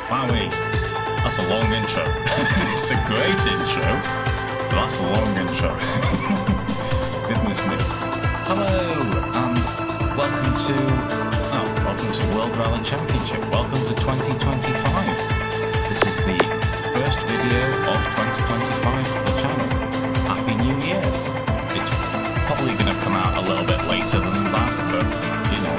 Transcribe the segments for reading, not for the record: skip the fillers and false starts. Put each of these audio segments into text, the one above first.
Wowee, that's a long intro. It's a great intro, but that's a long intro. Goodness me. Hello, and welcome to World Rally Championship. Welcome to 2025. This is the first video of 2025 for the channel. Happy New Year. It's probably going to come out a little bit later than that, but you know,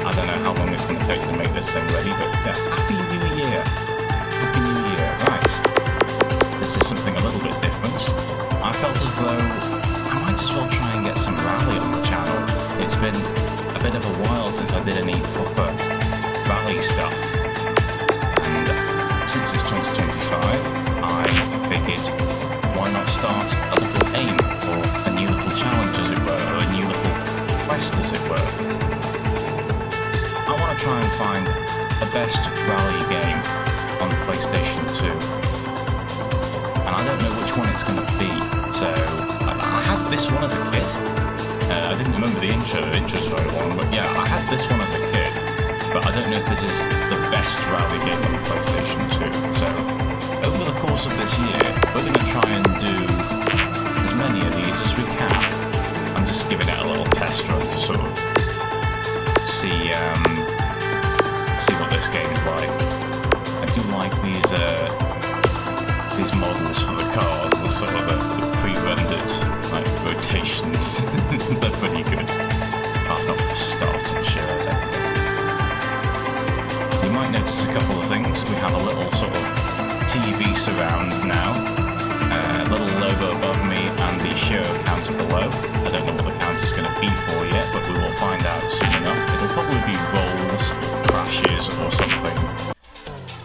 I don't know how long it's going to take to make this thing ready, but yeah, Happy New Year. Happy New Year. Right. This is something a little bit different. I felt as though I might as well try and get some rally on the channel. It's been a bit of a while since I did any proper rally stuff. And since it's 2025, I figured why not start a little aim, or a new little challenge as it were, or a new little quest as it were. I want to try and find the best rally game on PlayStation 2. And I don't know which one it's going to be. So I had this one as a kid. I didn't remember the intro. The intro's very long, but yeah, I had this one as a kid. But I don't know if this is the best rally game on the PlayStation 2. So over the course of this year, we're going to try and do as many of these as we can. I'm just giving it a little test run to sort of see what this game is like. I do like these models for the cars, the sort of the pre-rendered like rotations. They're pretty good. Apart from the start and Shiro, definitely. You might notice a couple of things. We have a little sort of TV surround now. A little logo above me and the Shiro counter below. I don't know what the counter is going to be for yet, but we will find out soon enough. It'll probably be rolls, crashes, or something.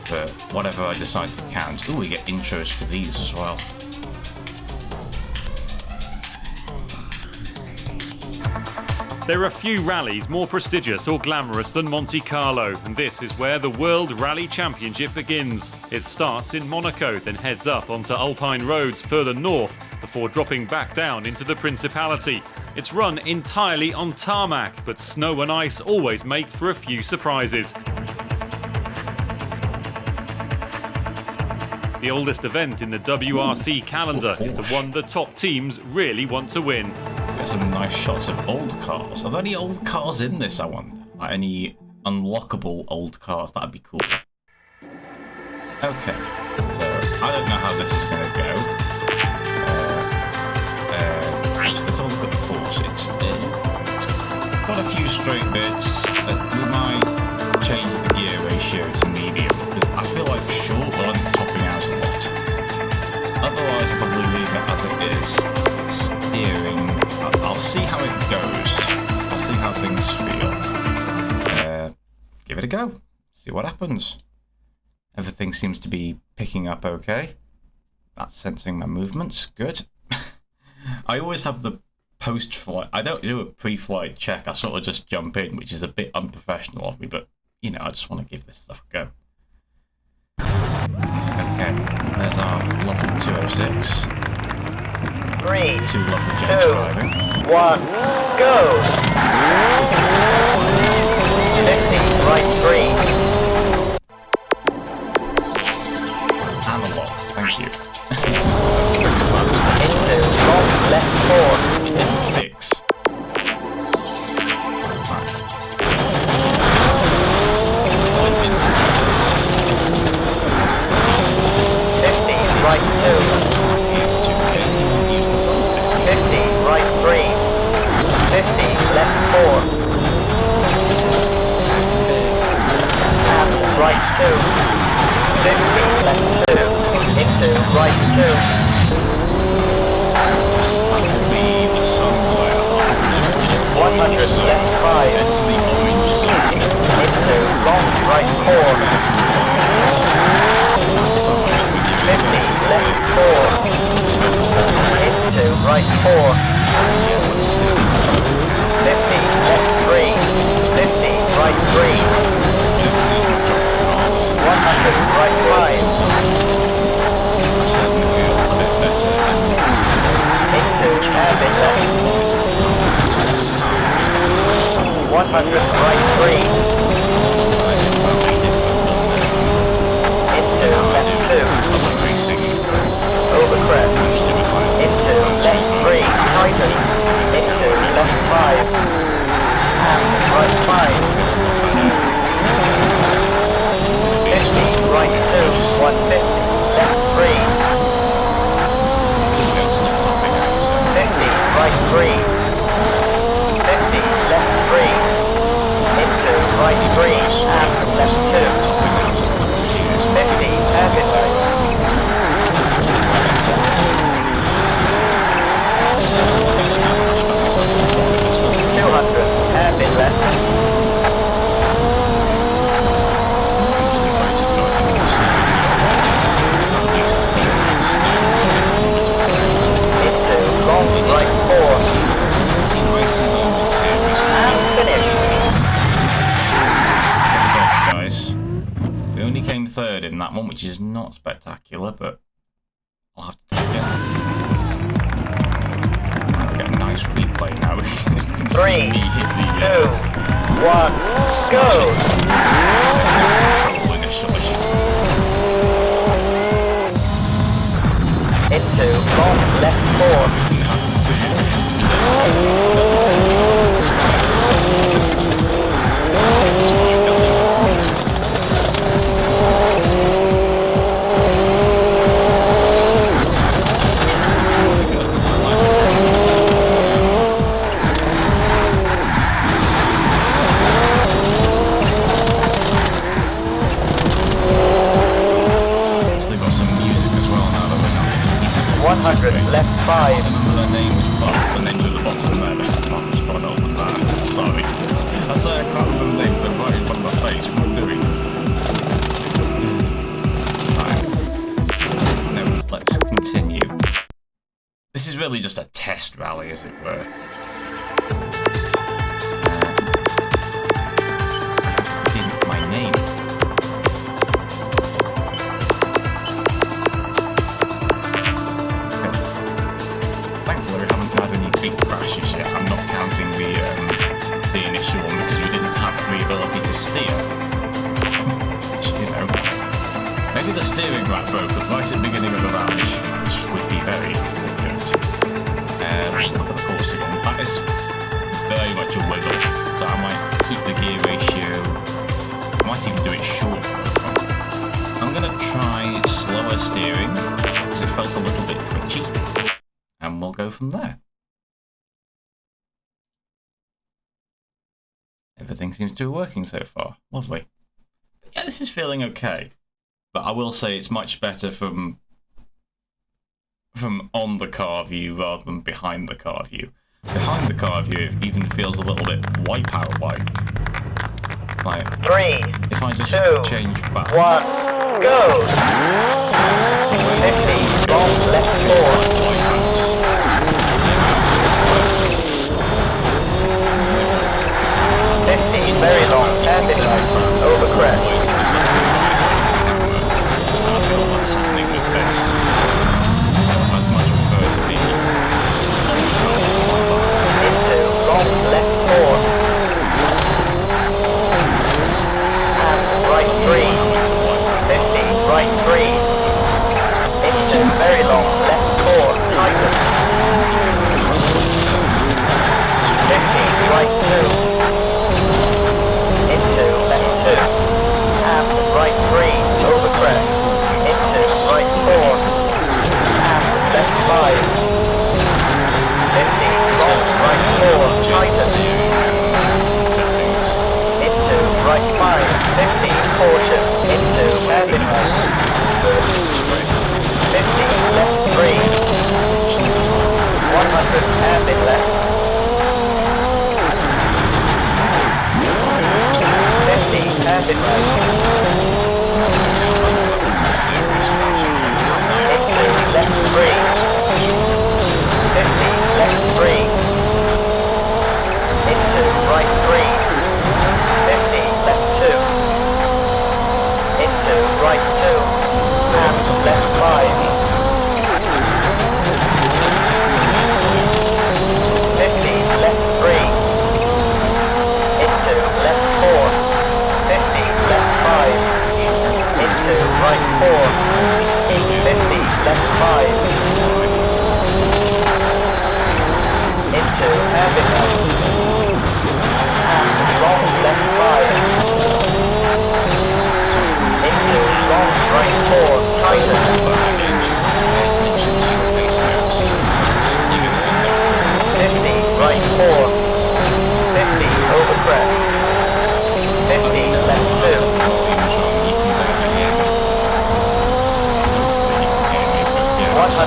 But whatever I decide to count. Ooh, we get intros for these as well. There are few rallies more prestigious or glamorous than Monte Carlo, and this is where the World Rally Championship begins. It starts in Monaco, then heads up onto Alpine roads further north before dropping back down into the Principality. It's run entirely on tarmac, but snow and ice always make for a few surprises. The oldest event in the WRC calendar is the one the top teams really want to win. Get some nice shots of old cars. Are there any old cars in this, I wonder? Like any unlockable old cars? That'd be cool. Okay, so I don't know how this is going to go. Let's have a look at the course. It's got a few straight bits. We might change the gear ratio to medium, because I feel like short will end up topping out a lot. Otherwise, I'll probably leave it as it is. Steering, I'll see how it goes. I'll see how things feel. Give it a go. See what happens. Everything seems to be picking up okay. That's sensing my movements. Good. I always have the post-flight. I don't do a pre-flight check. I sort of just jump in, which is a bit unprofessional of me, but you know, I just want to give this stuff a go. Okay, there's our lovely 206. 3, Two lovely 2, gents driving. 1, go! 50, right 3. Analog, thank you. Let's fix that. Into long left 4. It didn't fix. Slide into it. 50, right 2. Here's 2K. Use the thumbstick. 50, right 3. 50, left 4. Sounds big. And right 2. 50, left 2. Into right 2. That will be the sun glare. I think we just did it 100, left 5. into the orange zone. Into long right 4. 50, left 4. Into right 4. 50, left 3. 50, right 3. 100, right 5. I certainly feel a bit better. Into habit. 100, right 3. hairpin left. Usually great at driving in the snow. At least in snow, so it's a little bit of a Into long right 4. some pretty racy moments here recently. And finish. Guys. We only came third in that one, which is not spectacular, but I'll have to take it. I'll get a nice replay now. You can see 3, me hit the 2, 1, go! trouble initially. Into long left 4. Now to see it because of the They've got some music as well now that we're not 100 left 5. I remember their name was Bob, and then to the bottom there, Bob was quite old and bad. Sorry. I say I can't remember names, they're right in front of my face. What am I doing? Right. Now, let's continue. This is really just a test rally, as it were. My name. Thankfully, we haven't had any big crashes yet. I'm not counting the initial one because we didn't have the ability to steer. Which, you know, maybe the steering rack broke right at the beginning of the rally, which would be very good. Let's look at the course again. That is very much a wiggle, so I might keep the gear ratio. I might even do it short. I'm going to try slower steering because it felt a little bit twitchy. And we'll go from there. Everything seems to be working so far. Lovely. But yeah, this is feeling okay. But I will say it's much better from on the car view rather than behind the car view. Behind the car view it even feels a little bit Wipeout-like. Like, 3, if I just 2, change back. 1, go! 50, long left 4. 50, very long, and it's over crest. I feel what's happening with this. I'd much prefer to be Into long left 4. And right 3. 50, right 3. Into very long left 4. Tighten. 50, right 2. Into left 2, and right 3, over crest, into right 4, and left 5, 50, long right 4, tighten, into right 5, 50, caution, into hairpin left, 50, left 3, 100, hairpin left, 50, hairpin right. Into left 3. 50, left 3. Into right 3. 50, left 2. Into right 2. And left 5. 50, left 3. Into left 4. 50, left 5. Into right 4. 50, left 5. Into hairpin left. And long left 5. Into long right 4. Tighten. 50, right 4. 50, over crest. 50, left 2. 100,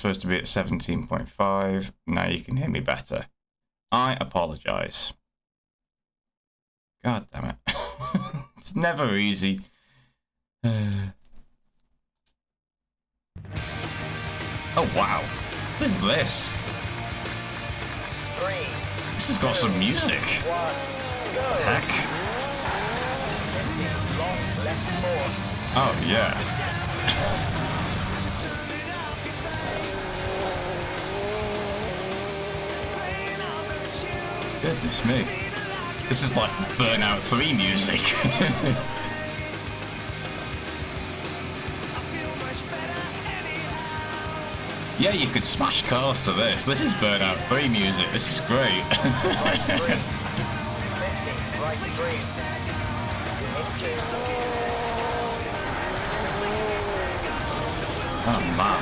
supposed to be at 17.5. Now you can hear me better. I apologise. God damn it. It's never easy. Oh wow. What is this? This has got some music. What the heck? Oh yeah. Goodness me. This is like Burnout 3 music. Yeah, you could smash cars to this. This is Burnout 3 music. This is great. Oh man,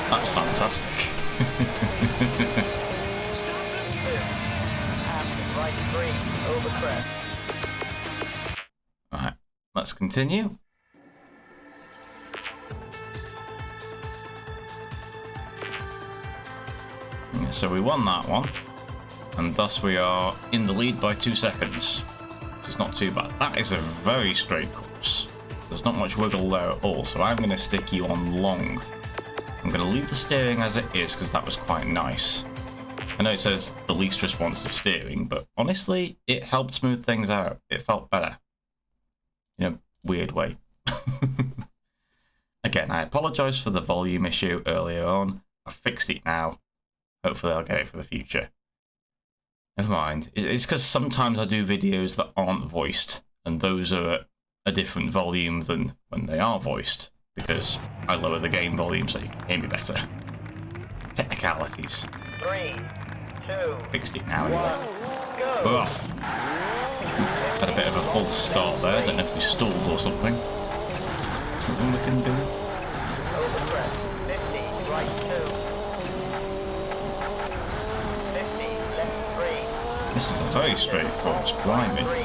that's fantastic. Alright, let's continue. So we won that one, and thus we are in the lead by 2 seconds. It's not too bad. That is a very straight course. There's not much wiggle there at all, so I'm going to stick you on long. I'm going to leave the steering as it is because that was quite nice. I know it says the least responsive steering, but honestly, it helped smooth things out. It felt better. In a weird way. Again, I apologise for the volume issue earlier on. I've fixed it now. Hopefully I'll get it for the future. Never mind. It's because sometimes I do videos that aren't voiced, and those are at a different volume than when they are voiced, because I lower the game volume so you can hear me better. Technicalities. 3, 2, Fixed it now anyway. 1, go. We're off. Had a bit of a false start there. Don't know if we stalled or something. Something we can do. Over crest. 50, right 2. 50, left 3. This is a very straight course, blimey. 50,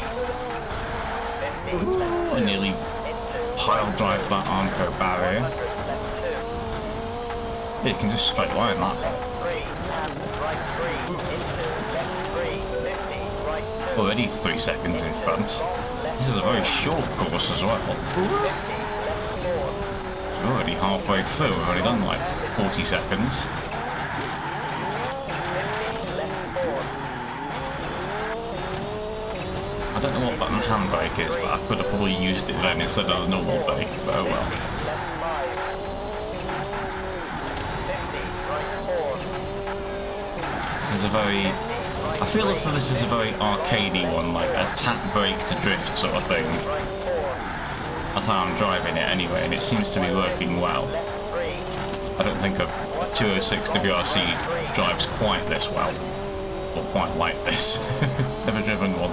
left I nearly into pile drive that Armco barrier. 100, left 2. Yeah, you can just straight line that. Left 3, and right 3, into left 3, 50, right 2. Already 3 seconds in front. This is a very short course as well. 50, left 4. We're already halfway through. We've only done like 40 seconds. 50, left 4. I don't know what button handbrake is, but I could have probably used it then instead of the normal brake, but oh well. Left 5. 50, right 4. This is a very... I feel as though this is a very arcadey one, like a tap brake to drift sort of thing. Right 4. That's how I'm driving it anyway, and it seems to be working well. Left 3. I don't think a 206 WRC drives quite this well. Or quite like this. Never driven one.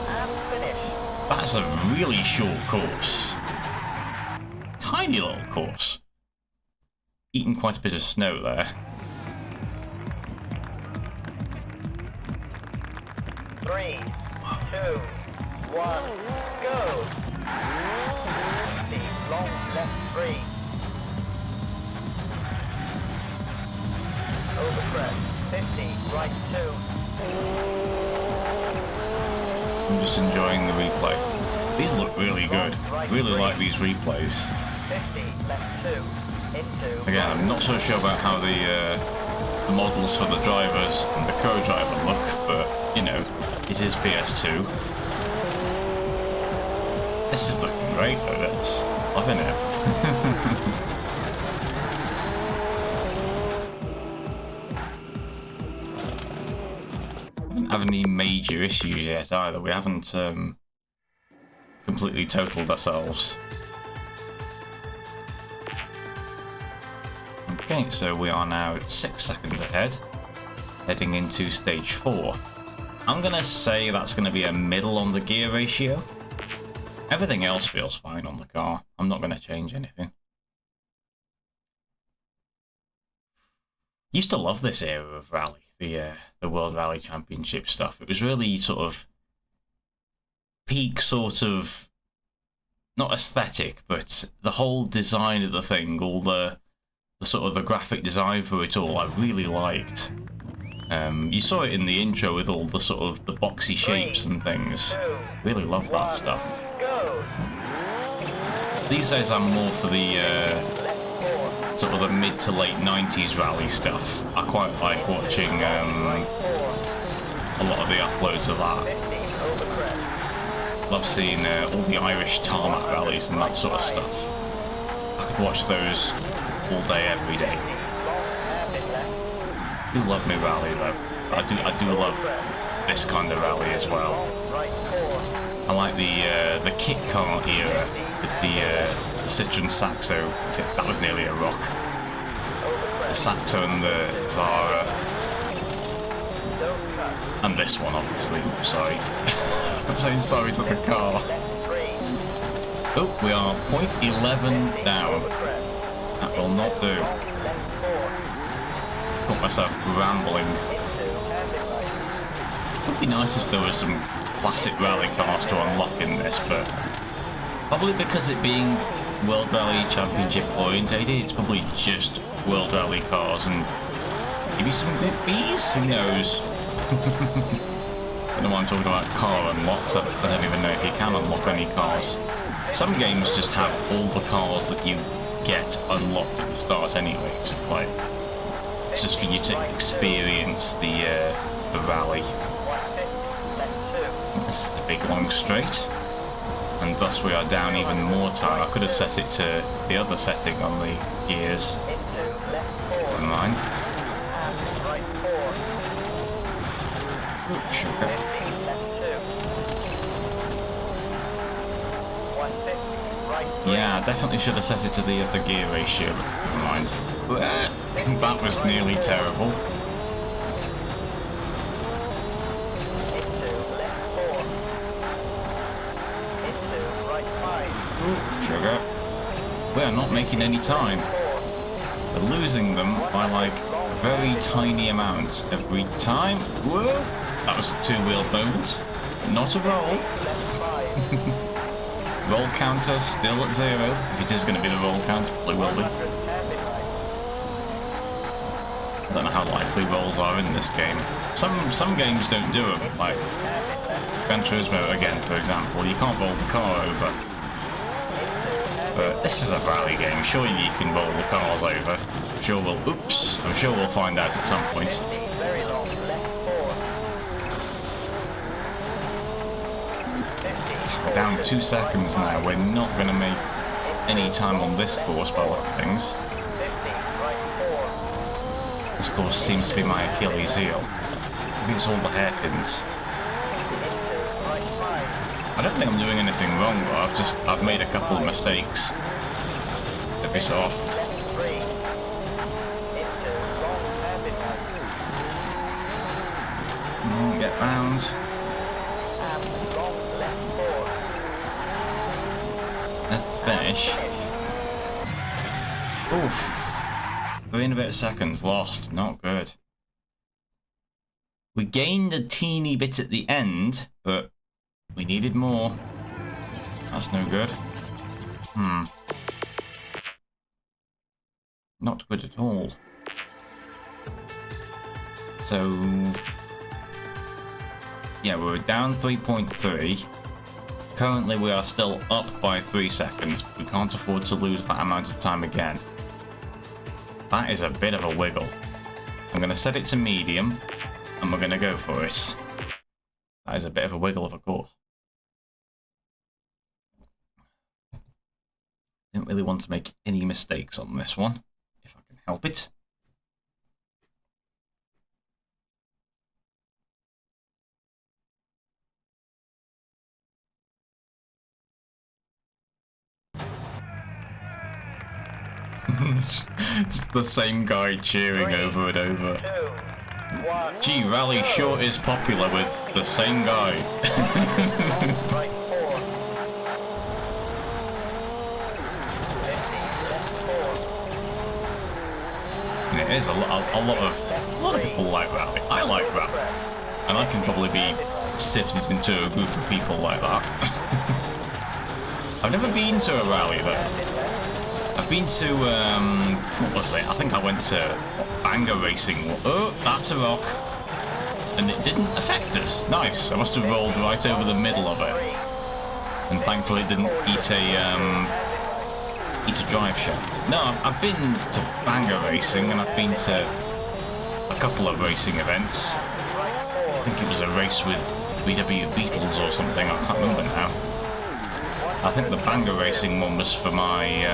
And finish. That's a really short course. Tiny little course. Eating quite a bit of snow there. 3, 2, 1, go! 50, long left 3. Over crest, 50, right 2. I'm just enjoying the replay. These look really good. Really like these replays. 50, left 2. Into. Again, I'm not so sure about how the models for the drivers and the co-driver look, but, you know, it is PS2. This is looking great, though, this. Loving it. Haven't had any major issues yet, either. We haven't completely totaled ourselves. Okay, so we are now 6 seconds ahead, heading into stage 4. I'm gonna say that's gonna be a middle on the gear ratio. Everything else feels fine on the car. I'm not gonna change anything. Used to love this era of rally, the World Rally Championship stuff. It was really sort of peak sort of not aesthetic, but the whole design of the thing, all the sort of the graphic design for it all, I really liked. You saw it in the intro with all the sort of the boxy shapes and things. Really love that stuff. These days I'm more for the sort of the mid to late 90s rally stuff. I quite like watching a lot of the uploads of that. Love seeing all the Irish tarmac rallies and that sort of stuff. I could watch those all day, every day. I do love me rally though. I do love this kind of rally as well. I like the kit car era with the Citroen Saxo. That was nearly a rock. The Saxo and the Zara. And this one, obviously. Sorry. I'm saying sorry to the car. Oh, we are 0.11 down. That will not do. Got myself rambling. It would be nice if there were some classic rally cars to unlock in this, but probably because it being World Rally Championship orientated, it's probably just World Rally cars and maybe some Group Bs? Who knows? I don't know why I'm talking about car unlocks. I don't even know if you can unlock any cars. Some games just have all the cars that you get unlocked at the start anyway, which is like, it's just for you to experience the rally. This is a big long straight, and thus we are down even more time. I could have set it to the other setting on the gears. Never mind. Ooh, sugar. Yeah, I definitely should have set it to the other gear ratio. Never mind. That was nearly terrible. Ooh, sugar. We are not making any time. We're losing them by like very tiny amounts every time. Whoa! That was a two-wheel moment. Not a roll. Roll counter still at 0. If it is going to be the roll count, it will be. I don't know how likely rolls are in this game. Some games don't do them, like Gran Turismo again, for example. You can't roll the car over. But this is a rally game. Surely you can roll the cars over. I'm sure we'll find out at some point. We're down 2 seconds now. We're not going to make any time on this course by look of things. This course seems to be my Achilles heel. Maybe it's all the hairpins. I don't think I'm doing anything wrong though. I've made a couple of mistakes every so often. Get round. That's the finish. Oof. 3 and a bit seconds lost. Not good. We gained a teeny bit at the end, but we needed more. That's no good. Not good at all. So yeah, we're down 3.3. Currently we are still up by 3 seconds, but we can't afford to lose that amount of time again. That is a bit of a wiggle. I'm going to set it to medium, and we're going to go for it. That is a bit of a wiggle of a course. Didn't really want to make any mistakes on this one, if I can help it. Just the same guy cheering over and over. Gee, Rally sure is popular with the same guy. And it is a lot of people like Rally. I like Rally, and I can probably be sifted into a group of people like that. I've never been to a rally though. I've been to, what was it? I think I went to Banger Racing. Oh, that's a rock. And it didn't affect us. Nice. I must have rolled right over the middle of it. And thankfully it didn't eat a drive shaft. No, I've been to Banger Racing and I've been to a couple of racing events. I think it was a race with VW Beetles or something, I can't remember now. I think the Banger Racing one was for my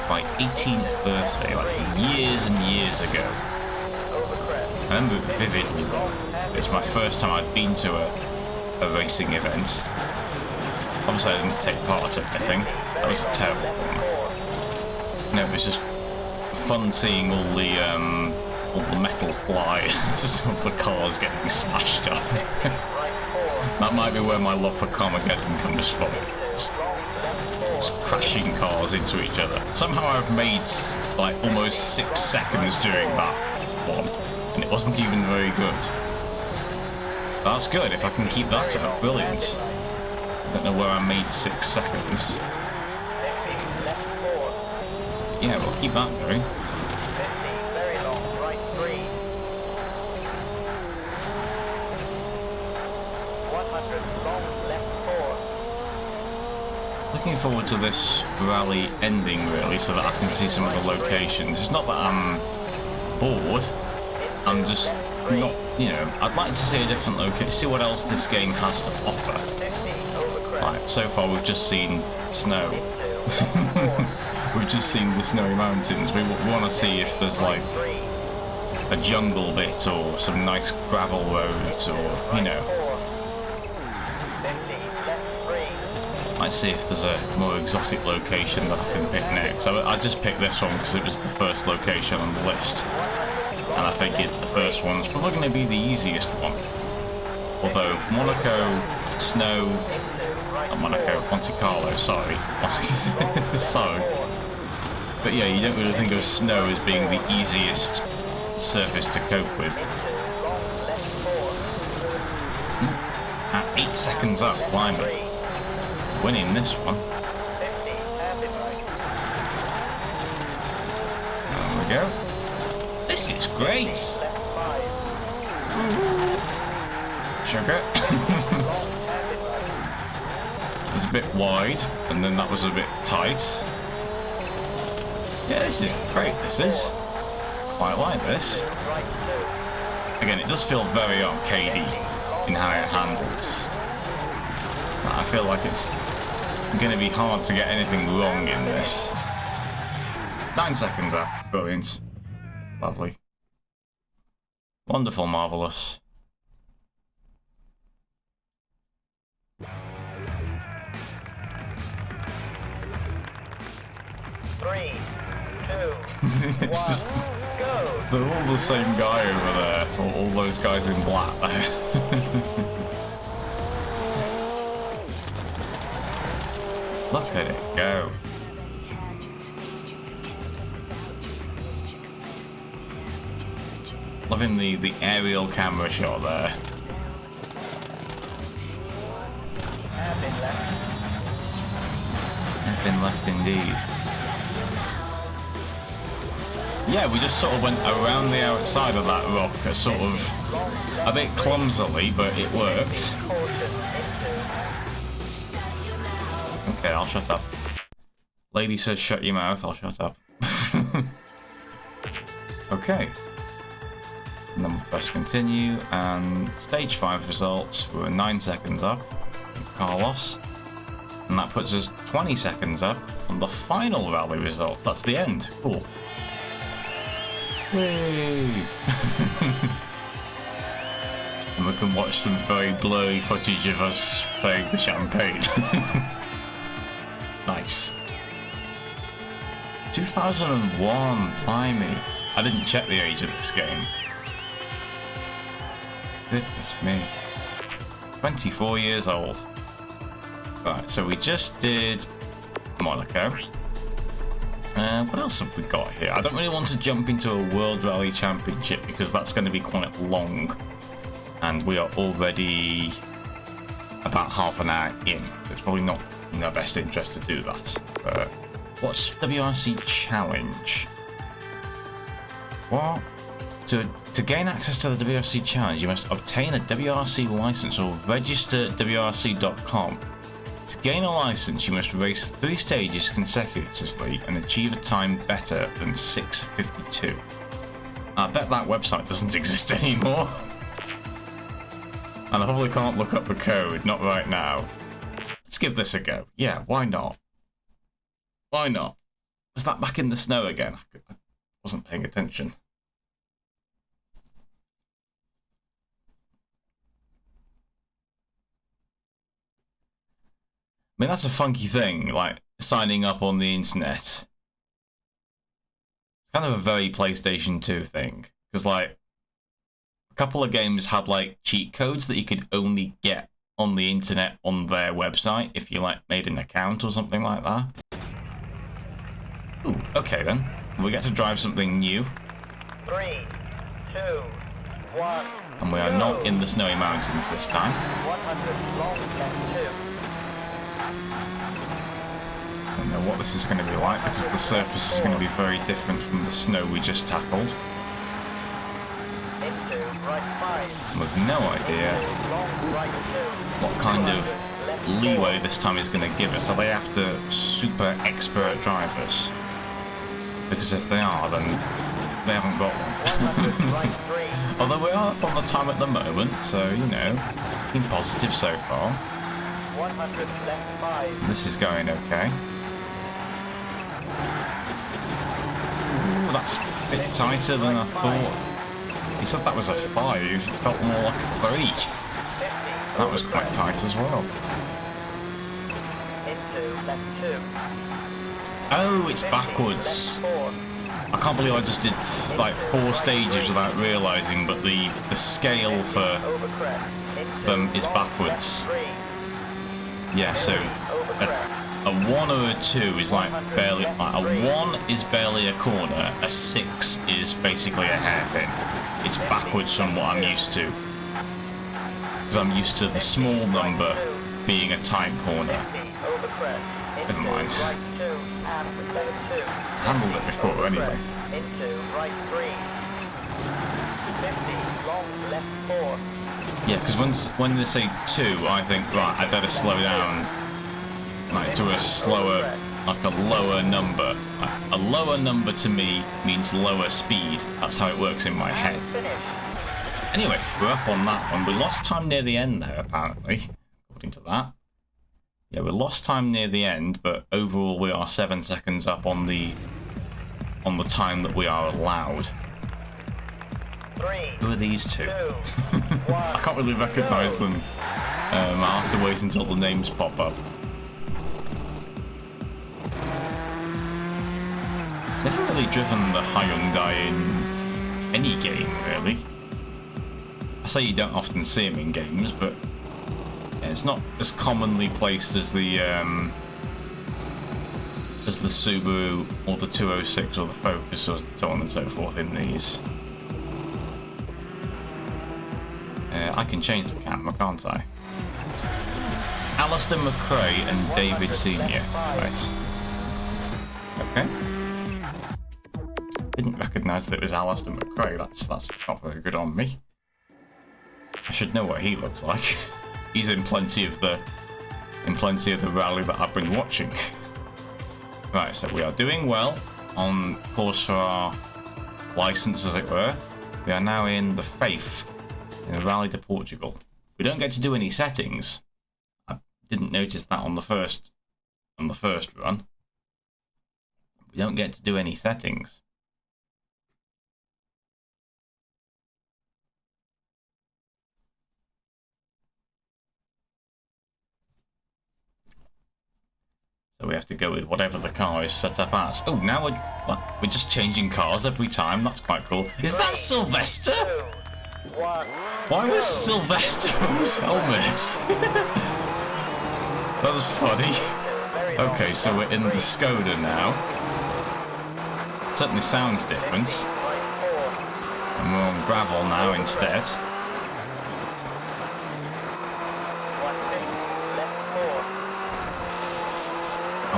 18th birthday, like years and years ago. I remember it vividly. It was my first time I'd been to a racing event. Obviously I didn't take part in it, I think. That was a terrible one. No, it was just fun seeing all the metal fly, just all the cars getting smashed up. That might be where my love for Carmageddon comes from. Just crashing cars into each other. Somehow I've made like almost 6 seconds during that one, and it wasn't even very good. That's good, if I can keep that up, brilliant. I don't know where I made 6 seconds. Yeah, we'll keep that going. Looking forward to this rally ending really, so that I can see some of the locations. It's not that I'm bored, I'm just not, you know, I'd like to see a different location, see what else this game has to offer. Right, so far we've just seen snow. We've just seen the snowy mountains. We want to see if there's like a jungle bit or some nice gravel roads, or, you know. Might see if there's a more exotic location that I can pick next. I just picked this one because it was the first location on the list, and I think the first one's probably going to be the easiest one. Although Monaco, snow, not Monaco, Monte Carlo, sorry. Sorry. But yeah, you don't really think of snow as being the easiest surface to cope with. At 8 seconds up, blimey. Winning this one. There we go. This is great. Sugar. It was a bit wide, and then that was a bit tight. Yeah, this is great. This is quite like this. Again, it does feel very arcadey in how it handles. I feel like it's going to be hard to get anything wrong in this. 9 seconds up. Brilliant. Lovely. Wonderful, marvellous. Three, two, It's just, go! they're all the same guy over there. All those guys in black there. Look at it go. Loving the aerial camera shot there. Have been left indeed. Yeah, we just sort of went around the outside of that rock, sort of a bit clumsily, but it worked. Okay, I'll shut up. Lady says shut your mouth, I'll shut up. Okay. And then we'll press continue, and stage 5 results were 9 seconds up from Carlos. And that puts us 20 seconds up on the final rally results. That's the end. Cool. Yay! And we can watch some very blurry footage of us playing the champagne. Nice. 2001, blimey. I didn't check the age of this game. Goodness me. 24 years old. Right, so we just did Monaco. What else have we got here? I don't really want to jump into a World Rally Championship because that's going to be quite long. And we are already about half an hour in. So it's probably not in their best interest to do that. But what's WRC Challenge? What? To gain access to the WRC Challenge, you must obtain a WRC license or register at WRC.com. To gain a license, you must race 3 stages consecutively and achieve a time better than 6:52. I bet that website doesn't exist anymore. And I probably can't look up the code, not right now. Let's give this a go. Yeah, why not? Why not? Was that back in the snow again? I wasn't paying attention. I mean, that's a funky thing, like, signing up on the internet. It's kind of a very PlayStation 2 thing. Because, like, a couple of games had, like, cheat codes that you could only get on the internet on their website if you, like, made an account or something like that. Ooh, okay then. We get to drive something new. 3, 2, 1. And we are not in the snowy mountains this time. 100 long left 2. I don't know what this is going to be like because the surface is going to be very different from the snow we just tackled. Into right 5. With no idea Long right 2. what kind of leeway this time is going to give us. Are they after super expert drivers? Because if they are, then they haven't got one. 100 right 3. Although we are up on the time at the moment, so, you know, looking positive so far. 100 left 5. This is going okay. Ooh, that's a bit tighter than I thought. He said that was a 5, it felt more like a 3. That was quite tight as well. Into left 2. Oh, it's backwards. I can't believe I just did like 4 stages without realising, but the scale for them is backwards. Yeah, so a 1 or a 2 is like barely, like a 1 is barely a corner, a 6 is basically a hairpin. It's backwards from what I'm used to. Because I'm used to the small number being a tight corner. Never mind. Handled it before anyway. Into right 3. 50 long left 4. Yeah, because when they say 2, I think, right, I better slow down, like, to a slower, like a lower number. Like, a lower number to me means lower speed. That's how it works in my head. Anyway, we're up on that one. We lost time near the end there, apparently, according to that. Yeah, we lost time near the end, but overall we are 7 seconds up on the time that we are allowed. 3, Who are these 2? 2, I can't really recognise them. I'll have to wait until the names pop up. Never really driven the Hyundai in any game, really. I say you don't often see them in games, but yeah, it's not as commonly placed as the Subaru or the 206 or the Focus or so on and so forth in these. I can change the camera, can't I? Alistair McRae and David Senior. Right. Okay. Didn't recognise that it was Alistair McRae. That's not very good on me. I should know what he looks like. He's in plenty of the rally that I've been watching. Right, so we are doing well on course for our license, as it were. We are now in the Faith in the Rally to Portugal. We don't get to do any settings. I didn't notice that on the first run. We don't get to do any settings. So we have to go with whatever the car is set up as. Oh, now we're just changing cars every time. That's quite cool. Is that Sylvester? 2, 1. Why was Sylvester on his helmet? That was funny. Okay, so we're in the Skoda now. Certainly sounds different. And we're on gravel now instead.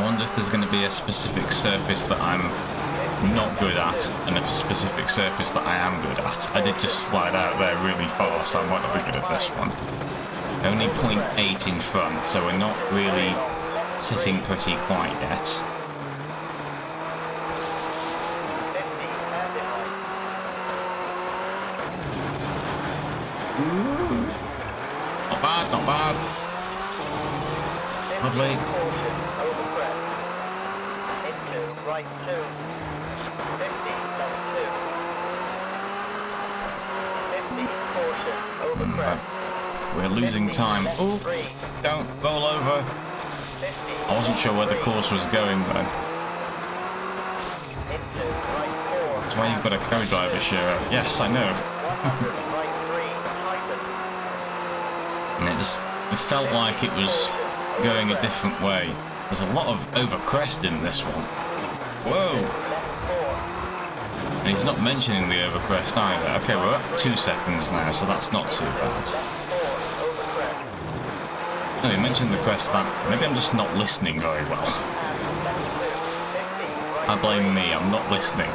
wonder if there's going to be a specific surface that I'm not good at and a specific surface that I am good at. I did just slide out there really far, so I might not be good at this one. Only 0.8 in front, so we're not really sitting pretty quite yet. Not bad, not bad. Lovely. Right 2. 50, left 2. 50, caution, over crest. We're losing 50, time. left Oh, 3. don't roll over. 50, I wasn't sure where the course was going then. into right 4. That's why you've got a co-driver, Shiro. Yes, I know. 100, right 3, tighten. And it felt like it was going a different way. There's a lot of over crest in this one. Whoa! And he's not mentioning the over crest either. Okay, we're up 2 seconds now, so that's not too bad. No, he mentioned the crest that. Maybe I'm just not listening very well. I blame me, I'm not listening.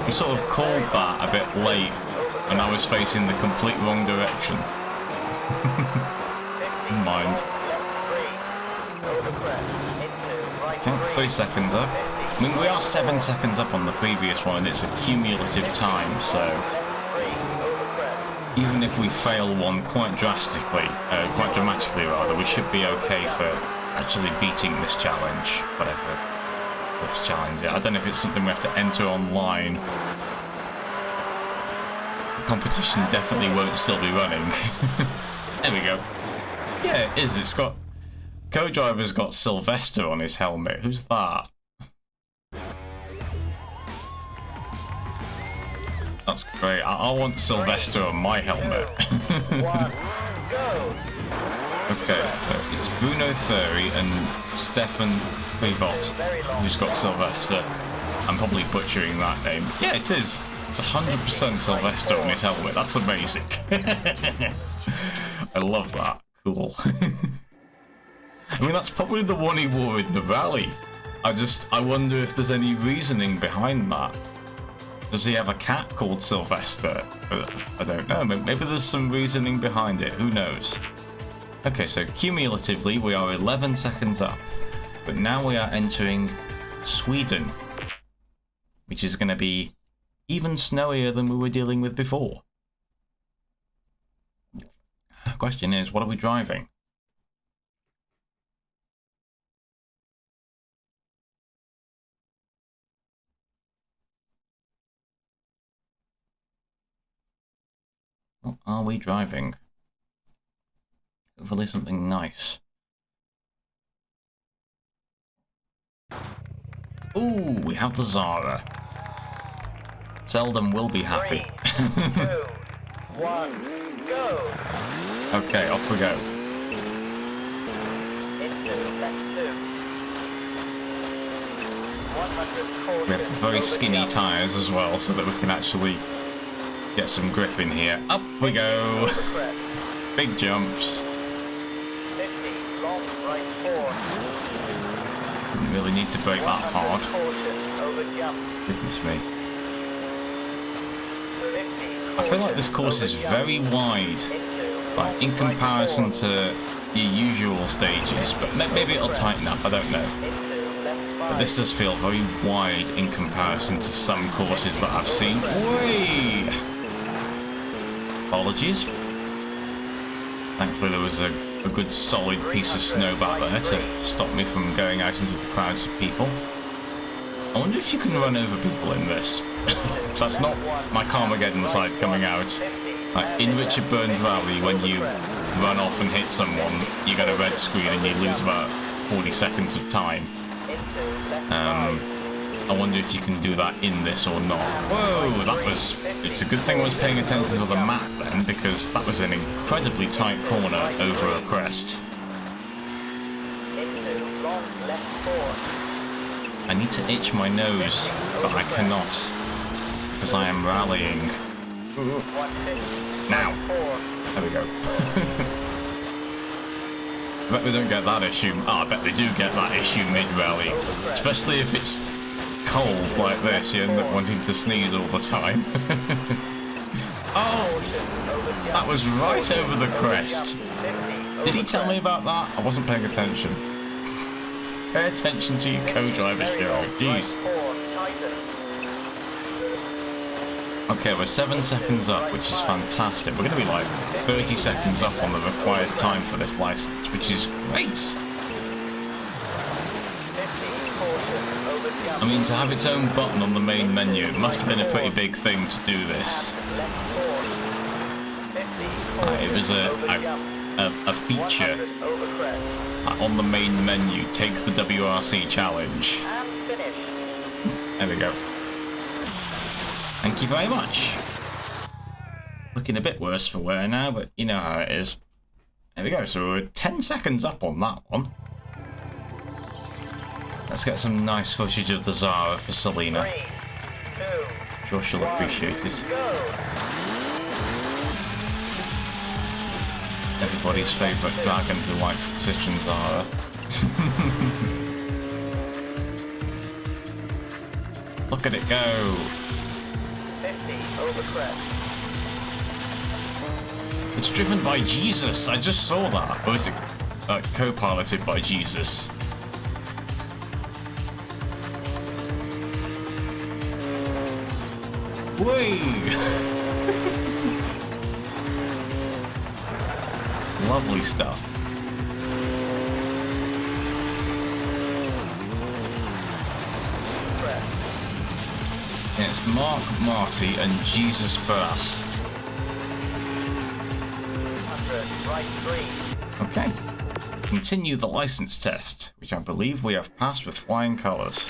He sort of called that a bit late when I was facing the complete wrong direction. Never mind. I think 3 seconds up. I mean, we are 7 seconds up on the previous one, and it's a cumulative time, so even if we fail one quite dramatically rather, we should be okay for actually beating this challenge, whatever this challenge is. I don't know if it's something we have to enter online. The competition definitely won't still be running. There we go. Yeah, it is. It's got... Co-driver's got Sylvester on his helmet. Who's that? That's great. I want Sylvester on my helmet. Okay, it's Bruno Thury and Stefan Privot who's got Sylvester. I'm probably butchering that name. Yeah, it is. It's 100% Sylvester on his helmet. That's amazing. I love that. Cool. I mean, that's probably the one he wore in the rally. I wonder if there's any reasoning behind that. Does he have a cat called Sylvester? I don't know. Maybe there's some reasoning behind it. Who knows? Okay, so cumulatively we are 11 seconds up. But now we are entering Sweden, which is going to be even snowier than we were dealing with before. The question is, what are we driving? What are we driving? Hopefully something nice. Ooh, we have the Zara. Seldom will be happy. 3, 2, 1, go! Okay, off we go. Into left 2. 100, caution, We have very over skinny jump. tyres as well, so that we can actually get some grip in here. Up we go! Over crest. Big jumps. 50, long right 4. Didn't really need to brake that 100, hard. caution, over jump. Goodness me. 50, I feel like this course is very wide, like in comparison to your usual stages, but maybe it'll tighten up, I don't know. But this does feel very wide in comparison to some courses that I've seen. Whee! Apologies. Thankfully there was a good solid piece of snow back there to stop me from going out into the crowds of people. I wonder if you can run over people in this. That's not my Carmageddon side coming out. Like in Richard Burns Rally, when you run off and hit someone, you get a red screen and you lose about 40 seconds of time. I wonder if you can do that in this or not. Whoa, that was... It's a good thing I was paying attention to the map then, because that was an incredibly tight corner over a crest. I need to itch my nose, but I cannot, because I am rallying. 150. Now. Right 4. There we go. I bet we don't get that issue. Oh, I bet they do get that issue mid-rally. Especially if it's cold like this, you end up wanting to sneeze all the time. Oh! That was right over the crest. Did he tell me about that? I wasn't paying attention. Pay attention to your co-driver, Shiro. Jeez. Okay, we're 7 seconds up, which is fantastic. We're going to be like 30 seconds up on the required time for this license, which is great. I mean, to have its own button on the main menu, it must have been a pretty big thing to do this. It was a feature on the main menu. Take the WRC challenge. There we go. Thank you very much. Looking a bit worse for wear now, but you know how it is. There we go, so we're 10 seconds up on that one. Let's get some nice footage of the Zara for Selena. Sure she'll appreciate it. Everybody's favourite dragon who likes the Citroen Zara. Look at it go! 50 over crest. It's driven by Jesus. I just saw that. Or is it co-piloted by Jesus? Whee! Lovely stuff. It's Mark Marty and Jesus Brass. Right 3. Okay. Continue the license test, which I believe we have passed with flying colours.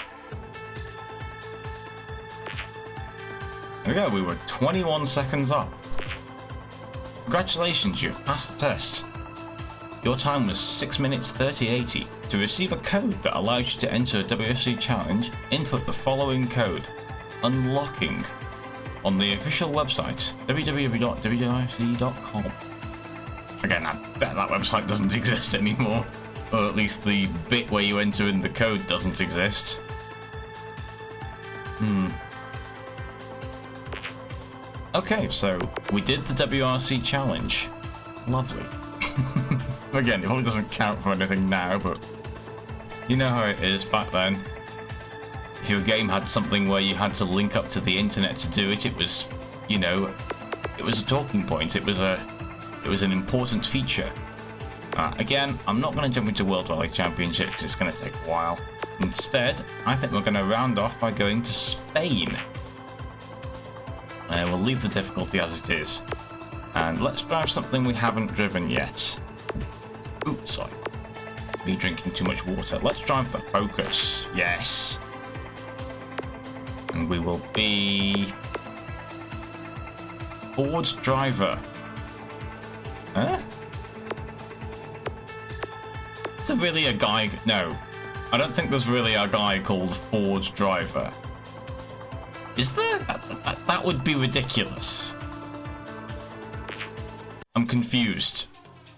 There we go, we were 21 seconds up. Congratulations, you've passed the test. Your time was 6 minutes 30:80. To receive a code that allows you to enter a WRC challenge, input the following code. Unlocking on the official website www.wrc.com. Again, I bet that website doesn't exist anymore, or at least the bit where you enter in the code doesn't exist. Okay, so we did the WRC challenge. Lovely. Again, it probably doesn't count for anything now, but you know how it is back then. If your game had something where you had to link up to the internet to do it, it was, you know, it was a talking point. It was an important feature. Again, I'm not going to jump into World Rally Championship because it's going to take a while. Instead, I think we're going to round off by going to Spain. We'll leave the difficulty as it is. And let's drive something we haven't driven yet. Oops, sorry. Me drinking too much water. Let's drive the Focus. Yes. And we will be Ford driver. Huh? Is there really a guy? No, I don't think there's really a guy called Ford driver. Is there? That would be ridiculous. I'm confused.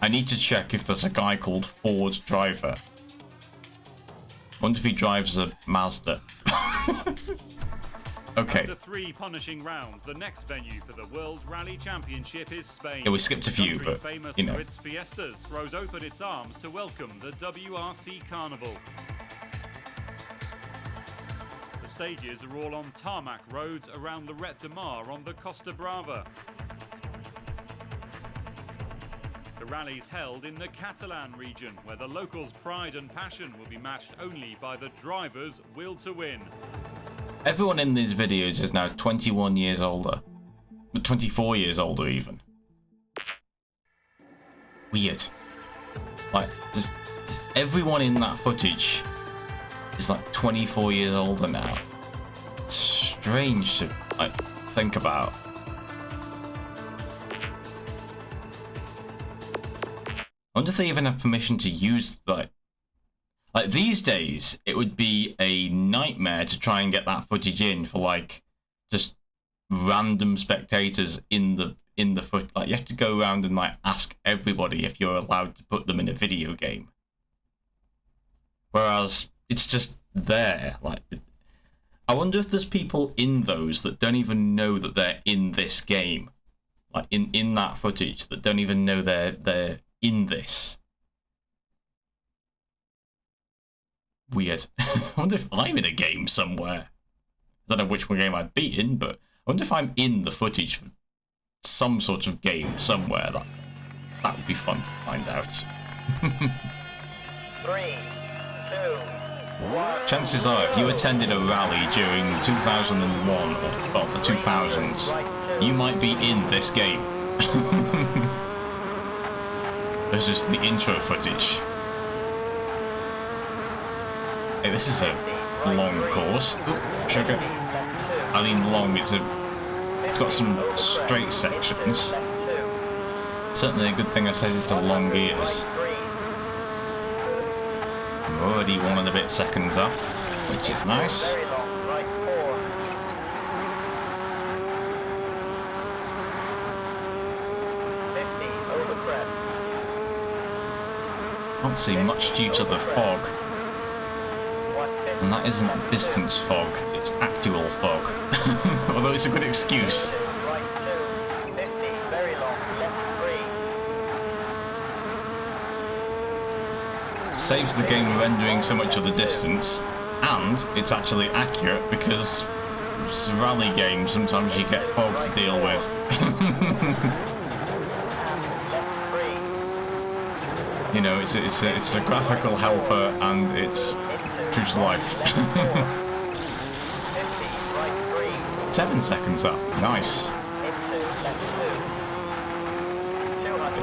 I need to check if there's a guy called Ford driver. Wonder if he drives a Mazda. Okay. After 3 punishing rounds, the next venue for the World Rally Championship is Spain. Yeah, we skipped a few, Country but famous you know. for its fiestas throws open its arms to welcome the WRC Carnival. The stages are all on tarmac roads around the Ret de Mar on the Costa Brava. The rally's held in the Catalan region, where the locals' pride and passion will be matched only by the driver's will to win. Everyone in these videos is now 21 years older. 24 years older even. Weird. Like, just everyone in that footage is like 24 years older now. It's strange to like think about. I wonder if they even have permission to use like these days, it would be a nightmare to try and get that footage in for like just random spectators in the foot. Like, you have to go around and like ask everybody if you're allowed to put them in a video game. Whereas it's just there. Like, I wonder if there's people in those that don't even know that they're in this game. Like in that footage, that don't even know they're in this. Weird. I wonder if I'm in a game somewhere. I don't know which one game I'd be in, but I wonder if I'm in the footage for some sort of game somewhere. That would be fun to find out. 3, 2, 1. Chances are, if you attended a rally during 2001 or the 2000s, you might be in this game. There's just the intro footage. Hey, this is a long course. Ooh, sugar. I mean, long. It's got some straight sections. Certainly a good thing I said it's a long gears. I'm already 1 and a bit seconds up, which is nice. Can't see much due to the fog. And that isn't distance fog, it's actual fog. Although it's a good excuse. It saves the game rendering so much of the distance, and it's actually accurate because it's a rally game, sometimes you get fog to deal with. You know, it's a graphical helper, and it's true to life. 7 seconds up. Nice.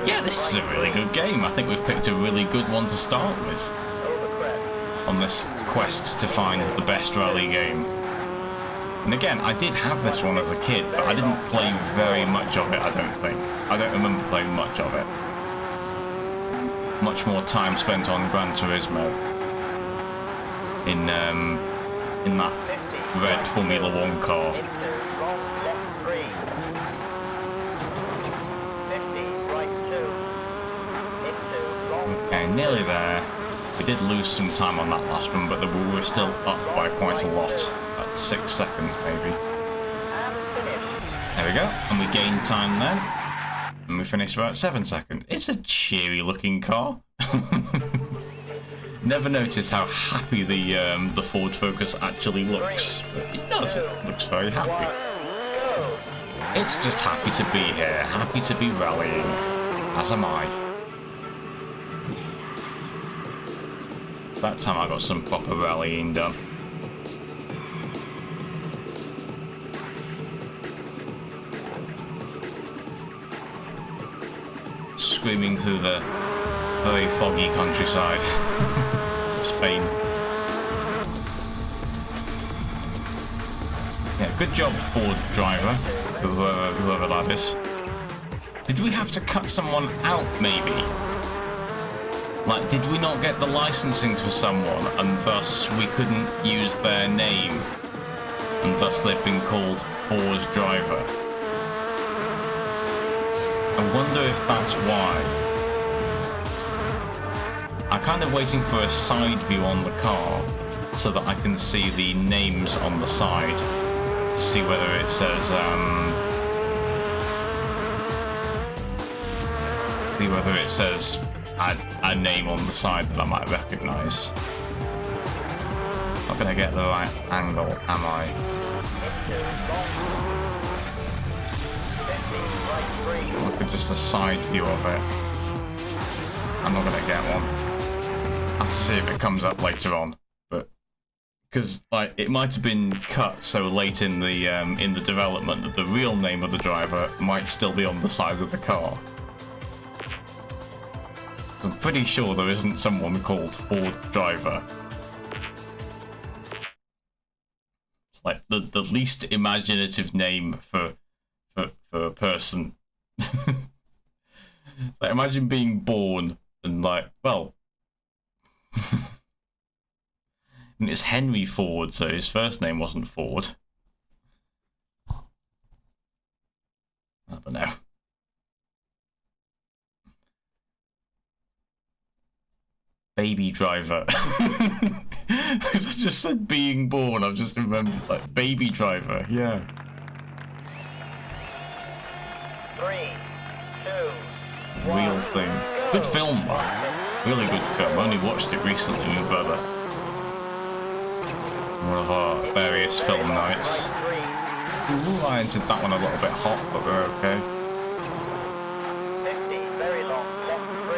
Yeah, this is a really good game. I think we've picked a really good one to start with on this quest to find the best rally game. And again, I did have this one as a kid, but I didn't play very much of it, I don't think. I don't remember playing much of it. Much more time spent on Gran Turismo. In that red Formula 1 car. Okay, nearly there. We did lose some time on that last one, but we were still up by quite a lot. About 6 seconds, maybe. There we go, and we gained time then. And we finished about 7 seconds. It's a cheery looking car. Never noticed how happy the Ford Focus actually looks. It does, it looks very happy. It's just happy to be here, happy to be rallying, as am I. That time I got some proper rallying done. Screaming through the very foggy countryside of Spain. Yeah, good job, Ford driver, whoever that is. Did we have to cut someone out, maybe? Like, did we not get the licensing for someone, and thus we couldn't use their name, and thus they've been called Ford driver? I wonder if that's why. I'm kind of waiting for a side view on the car so that I can see the names on the side to see whether it says a name on the side that I might recognise. Not gonna get the right angle, am I? Look at just a side view of it. I'm not gonna get one. I have to see if it comes up later on, but because like it might have been cut so late in the development that the real name of the driver might still be on the side of the car. I'm pretty sure there isn't someone called Ford driver. It's like the least imaginative name for a person. Like, imagine being born and like, well, and it's Henry Ford, so his first name wasn't Ford. don't know. Baby driver. I just said being born, I've just remembered, like, baby driver, yeah. 3, 2, Real thing. Good film, man. Really good film. I only watched it recently with my brother. One of our various film nights. Ooh, I entered that one a little bit hot, but we're okay. 50, very long, left 3.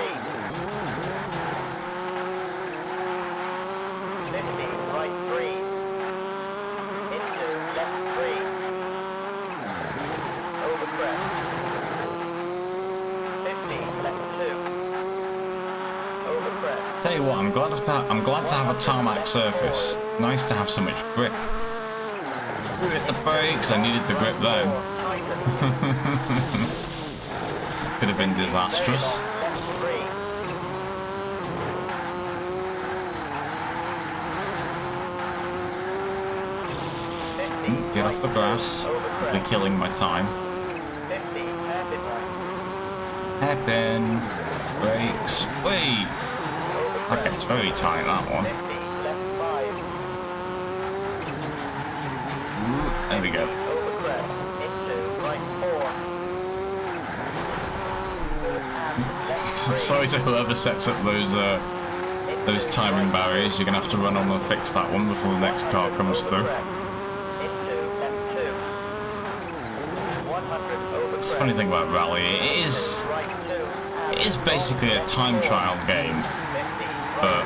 50, right 3. Into left 3. Over crest. 50, left 2. Over crest. Tell you what, I'm glad to have a tarmac surface. Nice to have so much grip. Hit the brakes, I needed the grip then. Could have been disastrous. Get off the grass. You're killing my time. Hairpin. Brakes. Wait! Okay, it's very tight, that one. There we go. Sorry to whoever sets up those timing barriers. You're gonna have to run on and fix that one before the next car comes through. It's the funny thing about Rally. It is basically a time trial game, but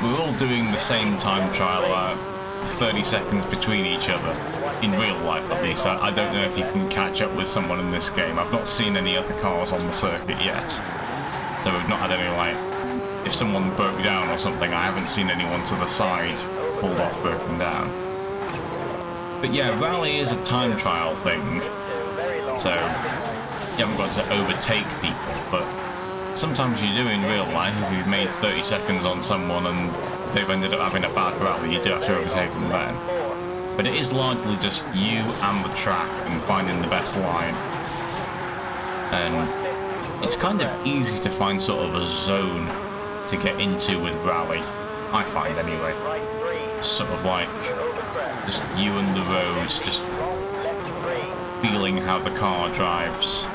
we're all doing the same time trial about 30 seconds between each other, in real life at least. I don't know if you can catch up with someone in this game. I've not seen any other cars on the circuit yet, so we've not had any, like, if someone broke down or something, I haven't seen anyone to the side pulled off broken down. But yeah, Rally is a time trial thing, so you haven't got to overtake people, but sometimes you do in real life. If you've made 30 seconds on someone and they've ended up having a bad rally, you do have to overtake them then. But it is largely just you and the track and finding the best line. And it's kind of easy to find sort of a zone to get into with Rally, I find anyway. Sort of like just you and the roads, just feeling how the car drives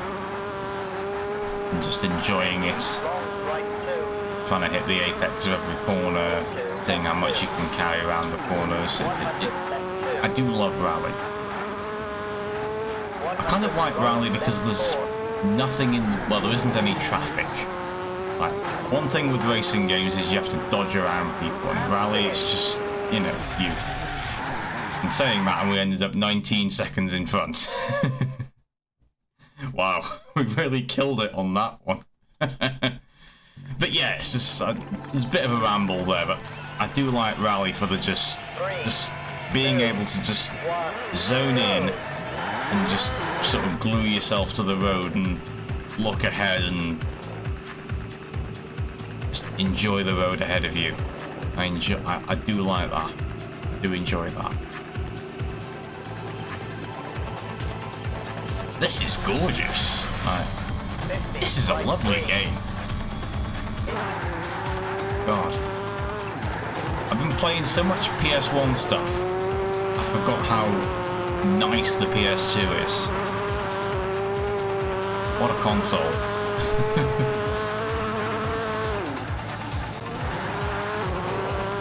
and just enjoying it, trying to hit the apex of every corner, seeing how much you can carry around the corners. I do love Rally. I kind of like Rally because there's nothing well, there isn't any traffic. Like, one thing with racing games is you have to dodge around people, and Rally is just, you know, you. And saying that, and we ended up 19 seconds in front. Wow, we really killed it on that one. But yeah, it's just, there's a bit of a ramble there, but I do like Rally for the just being able to just zone in and just sort of glue yourself to the road and look ahead and just enjoy the road ahead of you. I do like that. I do enjoy that. This is gorgeous. This is a lovely game. God. I've been playing so much PS1 stuff, I forgot how nice the PS2 is. What a console.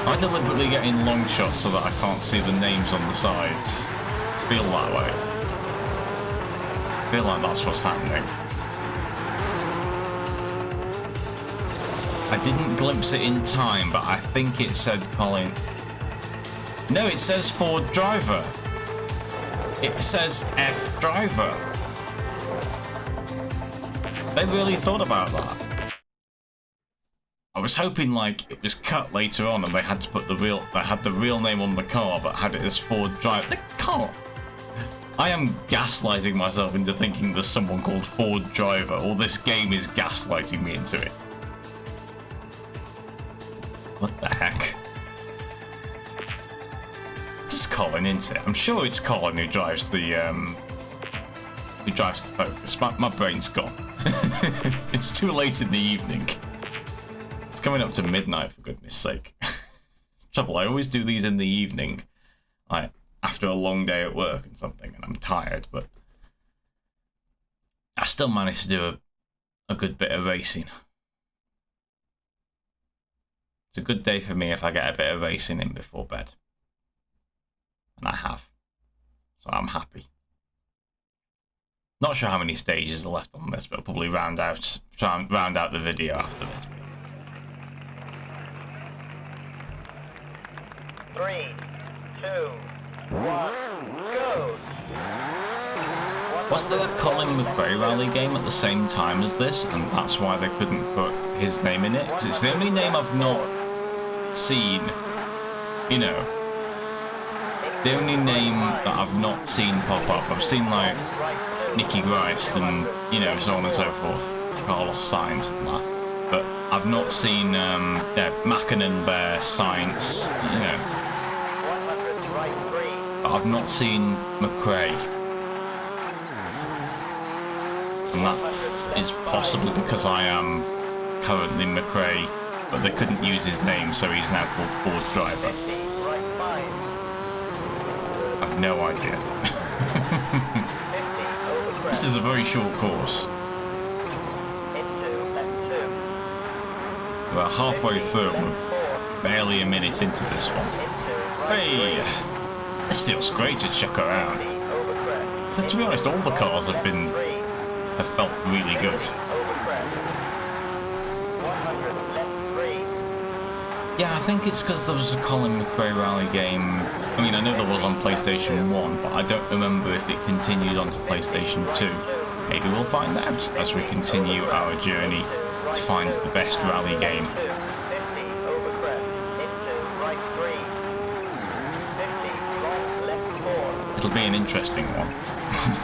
I deliberately get in long shots so that I can't see the names on the sides. Feel that way. Feel like that's what's happening. I didn't glimpse it in time, but I think it said Colin. No, it says Ford driver. It says F driver. They really thought about that. I was hoping like it was cut later on and they had to put the real name on the car but had it as Ford driver. They can't. I am gaslighting myself into thinking there's someone called Ford driver, or this game is gaslighting me into it. What the heck? It's Colin, isn't it? I'm sure it's Colin who drives the who drives the Focus. My brain's gone. It's too late in the evening. It's coming up to midnight, for goodness sake. Trouble, I always do these in the evening, like after a long day at work and something, and I'm tired, but I still managed to do a good bit of racing. It's a good day for me if I get a bit of racing in before bed. And I have. So I'm happy. Not sure how many stages are left on this, but I'll probably try and round out the video after this. 3, 2, 1, go! Was there a Colin McRae rally game at the same time as this, and that's why they couldn't put his name in it? Because it's the only name I've not seen, you know, the only name that I've not seen pop up. I've seen like Nicky Grist and, you know, so on and so forth, Carlos Sainz and that, but I've not seen Mackinnon there, Sainz, you know, but I've not seen McRae. And that is possibly because I am currently McRae, but they couldn't use his name, so he's now called Ford Driver. I've no idea. This is a very short course. We're halfway through, we're barely a minute into this one. Hey! This feels great to chuck around. But to be honest, all the cars have felt really good. Yeah, I think it's because there was a Colin McRae rally game. I mean, I know there was on PlayStation 1, but I don't remember if it continued onto PlayStation 2. Maybe we'll find out as we continue our journey to find the best rally game. It'll be an interesting one.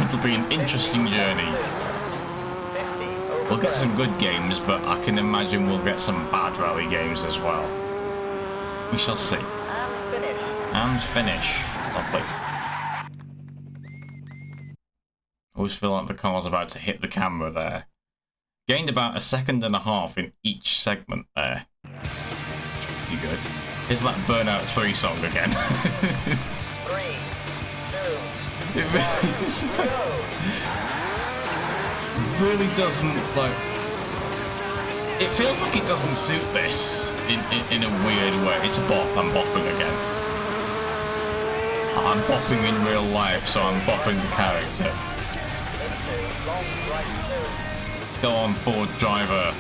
It'll be an interesting journey. We'll get some good games, but I can imagine we'll get some bad rally games as well. We shall see. And finish. Lovely. I always feel like the car's about to hit the camera there. Gained about 1.5 seconds in each segment there. It's pretty good. Here's that Burnout 3 song again. 3, 2, It really doesn't, like... It feels like it doesn't suit this in a weird way. It's a bop. I'm bopping again. I'm bopping in real life, so I'm bopping the character. Go on, Ford Driver.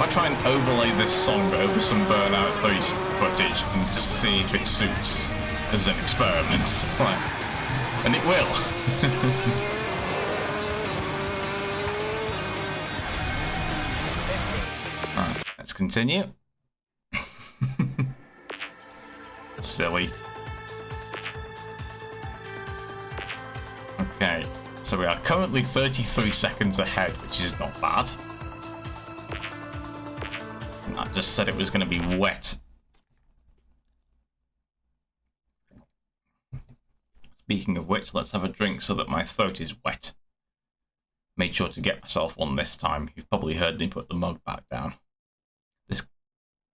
I try and overlay this song over some Burnout 3 footage and just see if it suits as an experiment. And it will. Alright, let's continue. Silly. Okay, so we are currently 33 seconds ahead, which is not bad. I just said it was going to be wet. Speaking of which, let's have a drink so that my throat is wet. Made sure to get myself one this time. You've probably heard me put the mug back down. This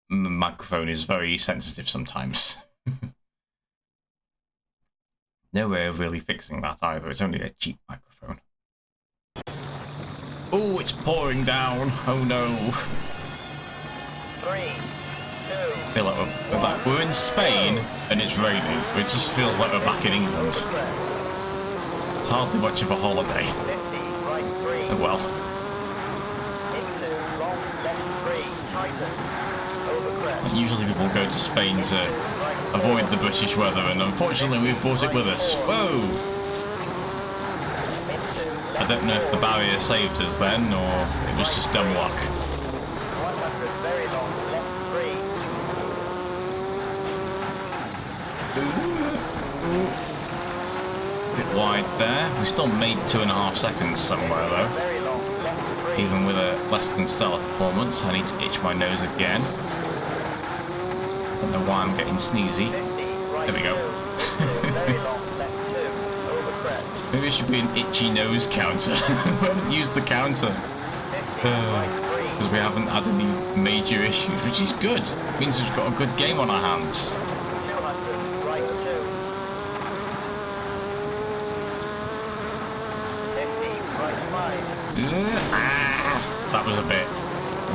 microphone is very sensitive sometimes. No way of really fixing that either. It's only a cheap microphone. Oh, it's pouring down. Oh no. 3, 2, I feel like we're in Spain and it's raining. It just feels like we're back in England. It's hardly much of a holiday. Oh well. Usually people go to Spain to avoid the British weather, and unfortunately we've brought it with us. Whoa! I don't know if the barrier saved us then, or it was just dumb luck. A bit wide there. We still made 2.5 seconds somewhere though. Even with a less than stellar performance, I need to itch my nose again. Don't know why I'm getting sneezy. There we go. Maybe it should be an itchy nose counter. We haven't used the counter. Because we haven't had any major issues, which is good. It means we've got a good game on our hands. That was a bit...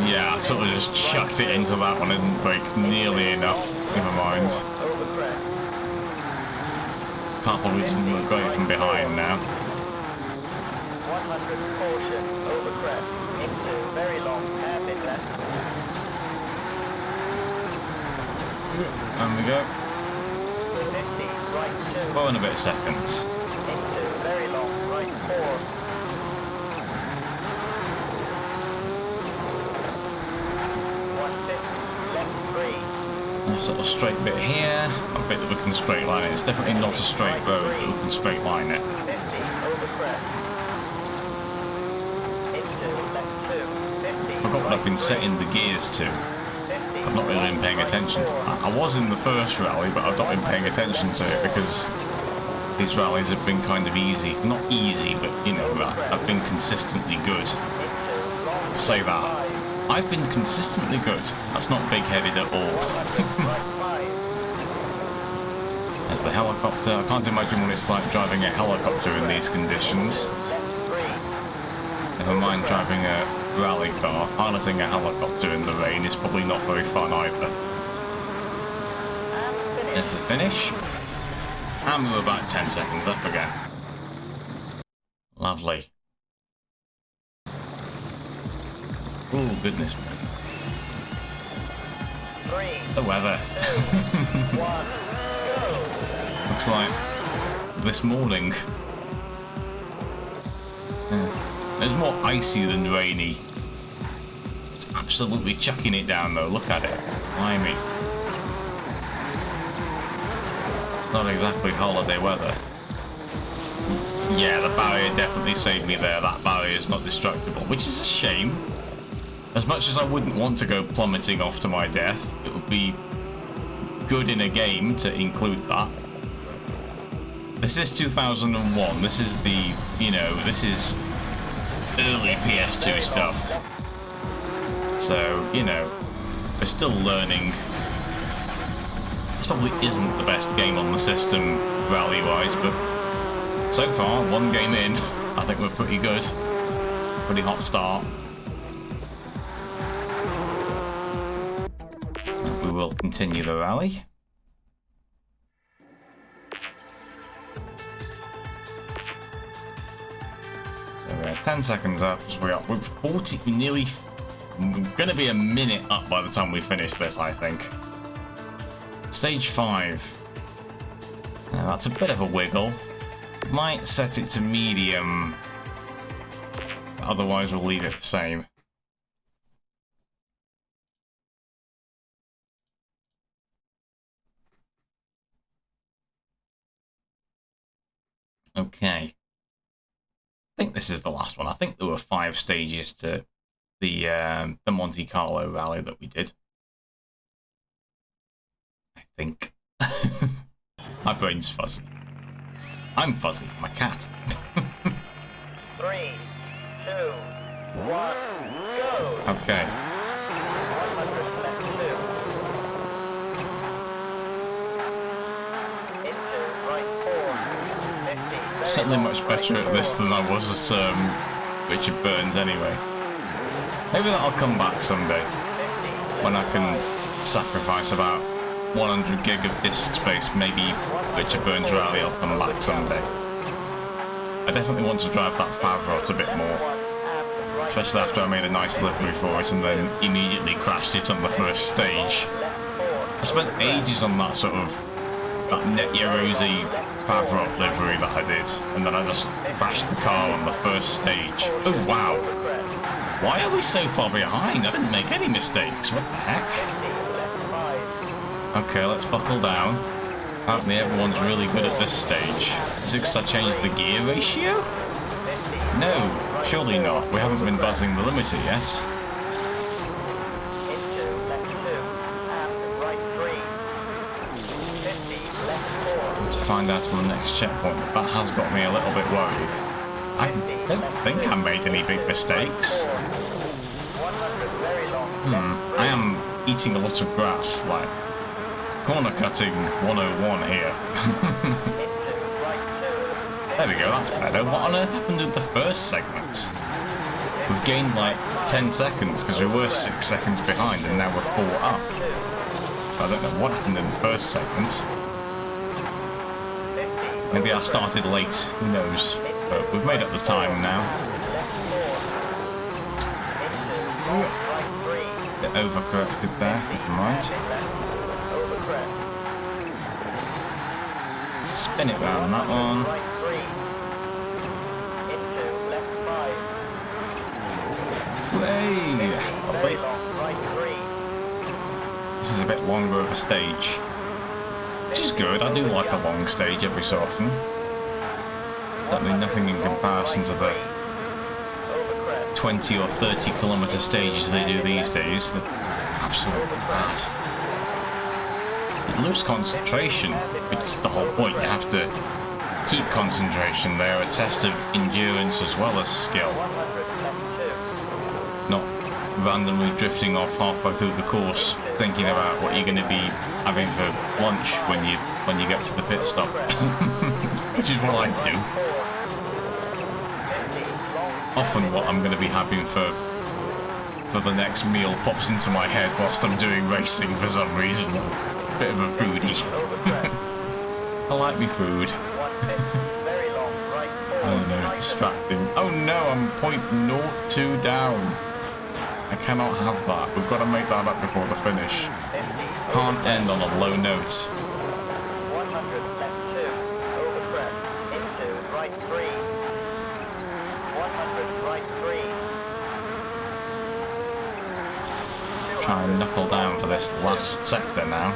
Yeah, I sort of just chucked it into that one. I didn't brake nearly enough. Never mind. Car probably doesn't look great from behind now. 100 caution, over crest, into very long hairpin left. And we go. 50, right 2. 4 and a bit seconds. Into very long, right 4. 150, left 3. Nice little straight bit here. A bit that we can straight line it. It's definitely not a straight road, but we can straight line it. 50, over crest. Into left 2. 50, Forgot what I've been setting the gears to. I've not really been paying attention. I was in the first rally, but I've not been paying attention to it because these rallies have been kind of easy. Not easy, but you know, I've been consistently good. Say that. I've been consistently good. That's not big-headed at all. As the helicopter, I can't imagine what it's like driving a helicopter in these conditions. Never mind driving a rally car. Piloting a helicopter in the rain is probably not very fun either. There's the finish. And we're about 10 seconds up again. Lovely. Oh, goodness me. 3, The weather. 1, go! Looks like this morning. It's more icy than rainy. It's absolutely chucking it down though, look at it. Blimey. Not exactly holiday weather. Yeah, the barrier definitely saved me there. That barrier is not destructible, which is a shame. As much as I wouldn't want to go plummeting off to my death, it would be good in a game to include that. This is 2001. This is the, you know, this is early PS2 stuff. So, you know, we're still learning. This probably isn't the best game on the system, rally-wise, but so far, one game in, I think we're pretty good. Pretty hot start. We will continue the rally. So we're 10 seconds up, so we're 40, nearly, we're going to be a minute up by the time we finish this, I think. Stage 5. Now that's a bit of a wiggle. Might set it to medium, otherwise we'll leave it the same. Okay. I think this is the last one. I think there were 5 stages to the Monte Carlo rally that we did. I think. My brain's fuzzy. I'm fuzzy. I'm a cat. 3, 2, 1, go! Okay. 100 left 2. Into right 4. 50. Certainly much better at this than I was at Richard Burns anyway. Maybe that'll come back someday. 50. When I can sacrifice about 100 gig of disk space, maybe Richard Burns Rally will come back someday. I definitely want to drive that Favrot a bit more. Especially after I made a nice livery for it and then immediately crashed it on the first stage. I spent ages on that sort of, that Netya Rosy Favrot livery that I did, and then I just crashed the car on the first stage. Oh wow! Why are we so far behind? I didn't make any mistakes, what the heck? Okay, let's buckle down. Apparently everyone's really good at this stage. Is it because I changed the gear ratio? No, Surely not. We haven't been buzzing the limiter yet. Into left 2 and right 3. 50 left 4. To find out to the next checkpoint. That has got me a little bit worried. I don't think I made any big mistakes. 100 very long. I am eating a lot of grass, like corner cutting 101 here. Into right 2. There we go, that's better. What on earth happened with the first segment? We've gained like 10 seconds because we were 6 seconds behind and now we're 4 up. I don't know what happened in the first segment. Maybe I started late, who knows. But we've made up the time now. Bit overcorrected there, never mind. Spin it round that one. Way! Lovely. This is a bit longer of a stage. Which is good, I do like a long stage every so often. Certainly nothing in comparison to the 20 or 30 kilometre stages they do these days. They're absolutely bad. You lose concentration, which is the whole point. You have to keep concentration. They're a test of endurance as well as skill. Not randomly drifting off halfway through the course, thinking about what you're going to be having for lunch when you get to the pit stop. Which is what I do. Often what I'm going to be having for the next meal pops into my head whilst I'm doing racing for some reason. Bit of a foodie. I like me food. Oh no, distracting. Oh no, I'm 0.02 down. I cannot have that. We've got to make that up before the finish. Can't end on a low note. 100 left 2, overcrest, into right 3. 100 right 3. Try and knuckle down for this last sector now.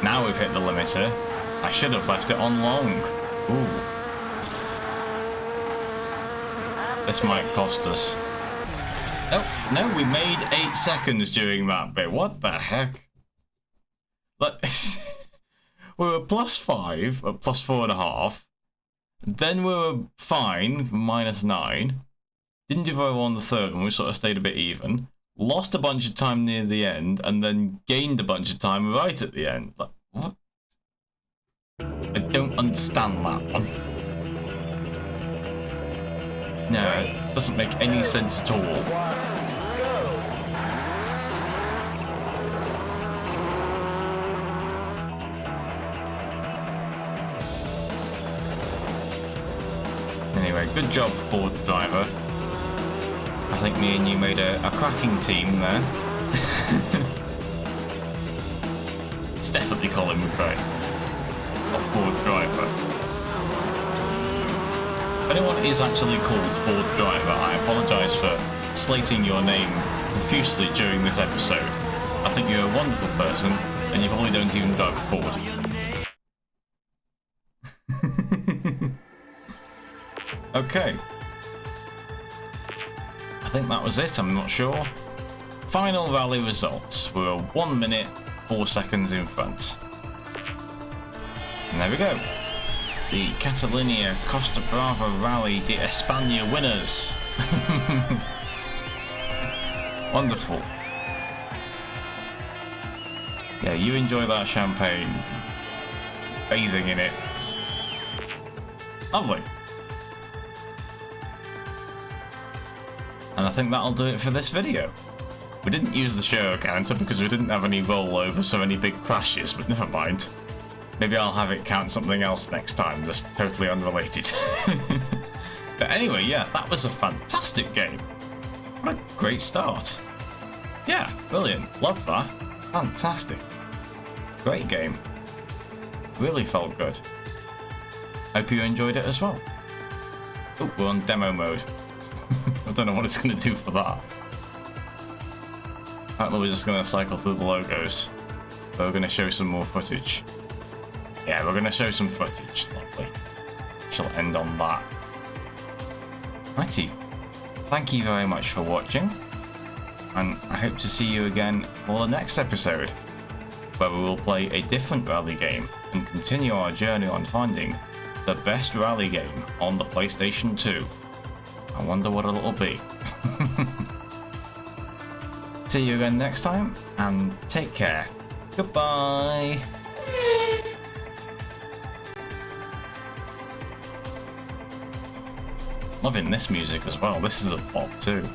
Now we've hit the limiter. I should have left it on long. Ooh. This might cost us. Oh, no, we made 8 seconds during that bit. What the heck? Like, we were +5, or +4.5. Then we were fine, -9. Didn't do very well on the third one, we sort of stayed a bit even. Lost a bunch of time near the end, and then gained a bunch of time right at the end. Like, what? I don't understand that one. No, it doesn't make any sense at all. Anyway, good job, Ford driver. I think me and you made a cracking team there. It's definitely Colin McRae, not Ford driver. If anyone is actually called Ford driver, I apologise for slating your name profusely during this episode. I think you're a wonderful person, and you probably don't even drive a Ford. Okay. I think that was it, I'm not sure. Final rally results. We were 1 minute, 4 seconds in front. And there we go. The Catalunya Costa Brava Rally de España winners. Wonderful. Yeah, you enjoy that champagne. Bathing in it. Lovely. And I think that'll do it for this video. We didn't use the Shiro counter because we didn't have any rollovers or any big crashes, but never mind. Maybe I'll have it count something else next time, just totally unrelated. But anyway, yeah, that was a fantastic game. What a great start. Yeah, brilliant. Love that. Fantastic. Great game. Really felt good. Hope you enjoyed it as well. Oh, we're on demo mode. I don't know what it's going to do for that. Apparently we're just going to cycle through the logos. So we're going to show some more footage. Yeah, we're going to show some footage. Lovely. Shall end on that. Righty, thank you very much for watching, and I hope to see you again for the next episode, where we will play a different rally game and continue our journey on finding the best rally game on the PlayStation 2. I wonder what it'll be. See you again next time, and take care. Goodbye. Loving this music as well. This is a pop too.